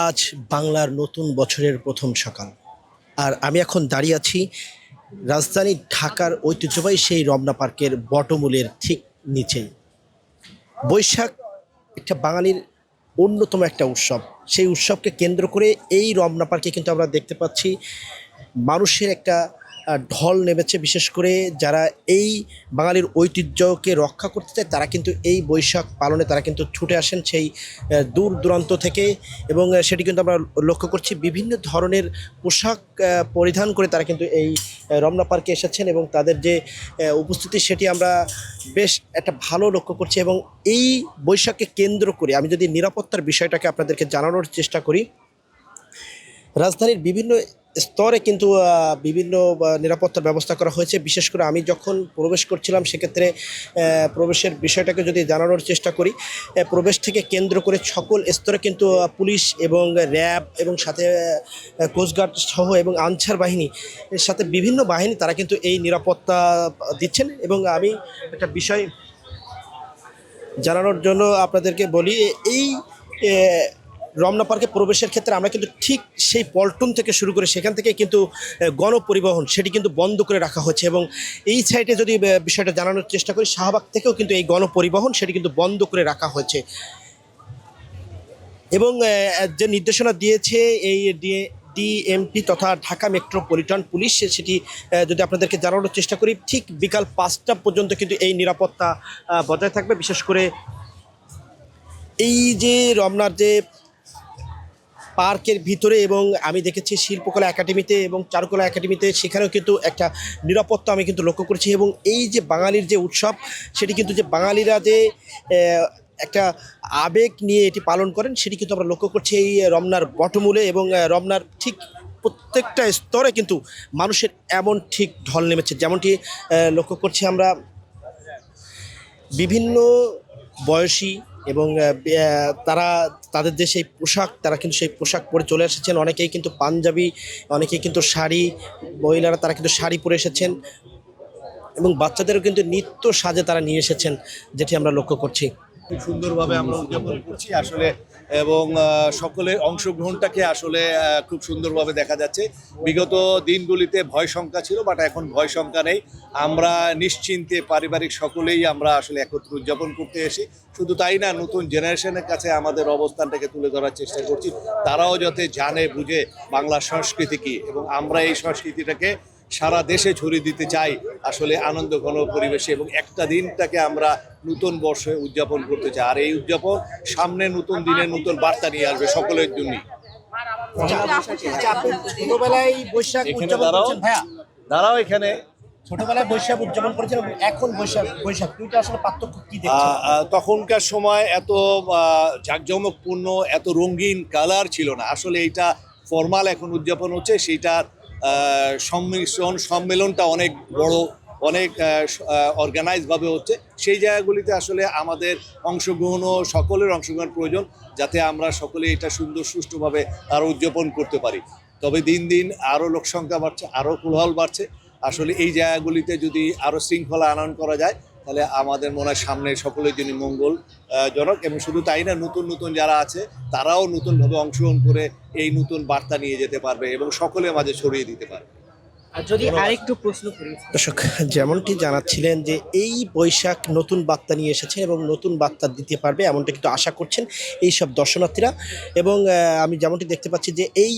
আজ বাংলার নতুন বছরের প্রথম সকাল। আর আমি এখন দাঁড়িয়ে আছি রাজধানী ঢাকার ঐতিহ্যবাহী সেই রমনা পার্কের বটমূলের ঠিক নিচেই। বৈশাখ একটা বাঙালির অন্যতম একটা উৎসব। সেই উৎসবকে কেন্দ্র করে এই রমনা পার্কে কিন্তু আমরা দেখতে পাচ্ছি মানুষের একটা ঢল নেমেছে। বিশেষ করে যারা এই বাঙালির ঐতিহ্যকে রক্ষা করতে চায় তারা কিন্তু এই বৈশাখ পালনে তারা কিন্তু ছুটে আসেন সেই দূর দূরান্ত থেকে। এবং সেটি কিন্তু আমরা লক্ষ্য করছি বিভিন্ন ধরনের পোশাক পরিধান করে তারা কিন্তু এই রমনা পার্কে এসেছেন এবং তাদের যে উপস্থিতি সেটি আমরা বেশ একটা ভালো লক্ষ্য করছি। এবং এই বৈশাখকে কেন্দ্র করে আমি যদি নিরাপত্তার বিষয়টাকে আপনাদেরকে জানানোর চেষ্টা করি, রাজধানীর বিভিন্ন স্তরে কিন্তু বিভিন্ন নিরাপত্তার ব্যবস্থা করা হয়েছে। বিশেষ করে আমি যখন প্রবেশ করছিলাম সেক্ষেত্রে প্রবেশের বিষয়টাকে যদি জানানোর চেষ্টা করি, প্রবেশ থেকে কেন্দ্র করে সকল স্তরে কিন্তু পুলিশ এবং র্যাব এবং সাথে কোস্টগার্ড সহ এবং আনসার বাহিনী এর সাথে বিভিন্ন বাহিনী তারা কিন্তু এই নিরাপত্তা দিচ্ছেন। এবং আমি একটা বিষয় জানানোর জন্য আপনাদেরকে বলি, এই রমনা পার্কে প্রবেশের ক্ষেত্রে আমরা কিন্তু ঠিক সেই পল্টন থেকে শুরু করে সেখান থেকে কিন্তু গণপরিবহন সেটি কিন্তু বন্ধ করে রাখা হয়েছে। এবং এই সাইডে যদি বিষয়টা জানানোর চেষ্টা করি, শাহবাগ থেকেও কিন্তু এই গণপরিবহন সেটি কিন্তু বন্ধ করে রাখা হয়েছে। এবং যে নির্দেশনা দিয়েছে এই ডিএমপি তথা ঢাকা মেট্রোপলিটন পুলিশ, সেটি যদি আপনাদেরকে জানানোর চেষ্টা করি, ঠিক বিকাল 5টা পর্যন্ত কিন্তু এই নিরাপত্তা বজায় থাকবে। বিশেষ করে এই যে রমনার যে পার্কের ভিতরে এবং আমি দেখেছি শিল্পকলা একাডেমিতে এবং চারুকলা একাডেমিতে, সেখানেও কিন্তু একটা নিরাপত্তা আমি কিন্তু লক্ষ্য করছি। এবং এই যে বাঙালির যে উৎসব সেটি কিন্তু যে বাঙালিরা যে একটা আবেগ নিয়ে এটি পালন করেন সেটি কিন্তু আমরা লক্ষ্য করছি এই রমনার বটমূলে। এবং রমনার ঠিক প্রত্যেকটা স্তরে কিন্তু মানুষের এমন ঠিক ঢল নেমেছে, যেমনটি লক্ষ্য করছি আমরা বিভিন্ন বয়সী এবং তারা তাদের যে সেই পোশাক তারা কিন্তু সেই পোশাক পরে চলে এসেছেন। অনেকেই কিন্তু পাঞ্জাবি, অনেকেই কিন্তু শাড়ি, মহিলারা তারা কিন্তু শাড়ি পরে এসেছেন এবং বাচ্চাদেরও কিন্তু নিত্য সাজে তারা নিয়ে এসেছেন, যেটি আমরা লক্ষ্য করছি। খুব সুন্দরভাবে আমরা উদযাপন করছি আসলে, এবং সকলের অংশগ্রহণটাকে আসলে খুব সুন্দরভাবে দেখা যাচ্ছে। বিগত দিনগুলিতে ভয় শঙ্কা ছিল, বাট এখন ভয় শঙ্কা নেই। আমরা নিশ্চিন্তে পারিবারিক সকলেই আমরা আসলে একত্র উদযাপন করতে এসি। শুধু তাই না, নতুন জেনারেশনের কাছে আমাদের অবস্থানটাকে তুলে ধরার চেষ্টা করছি, তারাও যাতে জানে বুঝে বাংলা সংস্কৃতি কী, এবং আমরা এই সংস্কৃতিটাকে সারা দেশে ছড়িয়ে দিতে চাই আসলে আনন্দ ঘন পরিবেশে। এবং একটা দিনটাকে আমরা নতুন বর্ষে উদযাপন করতে চাই, আর এই উদযাপন সামনে নতুন দিনে নতুন বার্তা নিয়ে আসবে সকলের জন্যই। ছোটবেলায় বৈশাখ উদযাপন করছেন ভাইয়া, দাঁড়াও এখানে। ছোটবেলায় বৈশাখ উদযাপন করেছেন এবং এখন বৈশাখ দুইটা আসলে পার্থক্য কি দেখছেন? তখনকার সময় এত জাঁকজমকপূর্ণ, এত রঙিন কালার ছিল না। আসলে এইটা ফর্মাল এখন উদযাপন হচ্ছে, সেইটা সম্মেলনটা অনেক বড়, অনেক অর্গানাইজভাবে হচ্ছে। সেই জায়গাগুলিতে আসলে আমাদের অংশগ্রহণও, সকলের অংশগ্রহণ প্রয়োজন, যাতে আমরা সকলে এটা সুন্দর সুষ্ঠুভাবে আরও উদযাপন করতে পারি। তবে দিন দিন আরও লোকসংখ্যা বাড়ছে, আরও কোলাহল বাড়ছে। আসলে এই জায়গাগুলিতে যদি আরও শৃঙ্খলা আনয়ন করা যায় তাহলে আমাদের মনে হয় সামনে সকলের জন্য মঙ্গলজনক। এবং শুধু তাই না, নতুন নতুন যারা আছে তারাও নতুনভাবে অংশগ্রহণ করে এই নতুন বার্তা নিয়ে যেতে পারবে এবং সকলের মাঝে ছড়িয়ে দিতে পারবে। আর যদি আরেকটু প্রশ্ন করি দর্শক, যেমনটি জানাচ্ছিলেন যে এই বৈশাখ নতুন বার্তা নিয়ে এসেছে এবং নতুন বার্তা দিতে পারবে এমনটা কিন্তু আশা করছেন এই সব দর্শনার্থীরা। এবং আমি যেমনটি দেখতে পাচ্ছি যে এই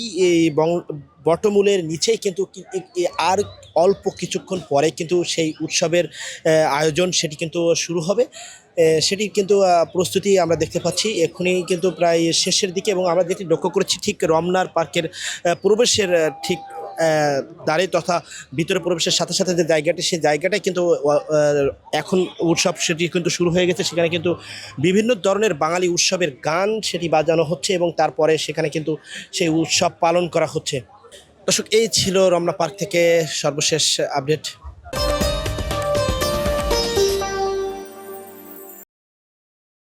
বটমূলের নিচেই কিন্তু আর অল্প কিছুক্ষণ পরে কিন্তু সেই উৎসবের আয়োজন সেটি কিন্তু শুরু হবে। সেটির কিন্তু প্রস্তুতি আমরা দেখতে পাচ্ছি এক্ষুনি কিন্তু প্রায় শেষের দিকে। এবং আমরা যেটি লক্ষ্য করেছি ঠিক রমনার পার্কের প্রবেশের ঠিক দ্বারে তথা ভিতরে প্রবেশের সাথে সাথে যে জায়গাটি, সেই জায়গাটাই কিন্তু এখন উৎসব সেটি কিন্তু শুরু হয়ে গেছে। সেখানে কিন্তু বিভিন্ন ধরনের বাঙালি উৎসবের গান সেটি বাজানো হচ্ছে এবং তারপরে সেখানে কিন্তু সেই উৎসব পালন করা হচ্ছে। দর্শক, এই ছিল রমনা পার্ক থেকে সর্বশেষ আপডেট।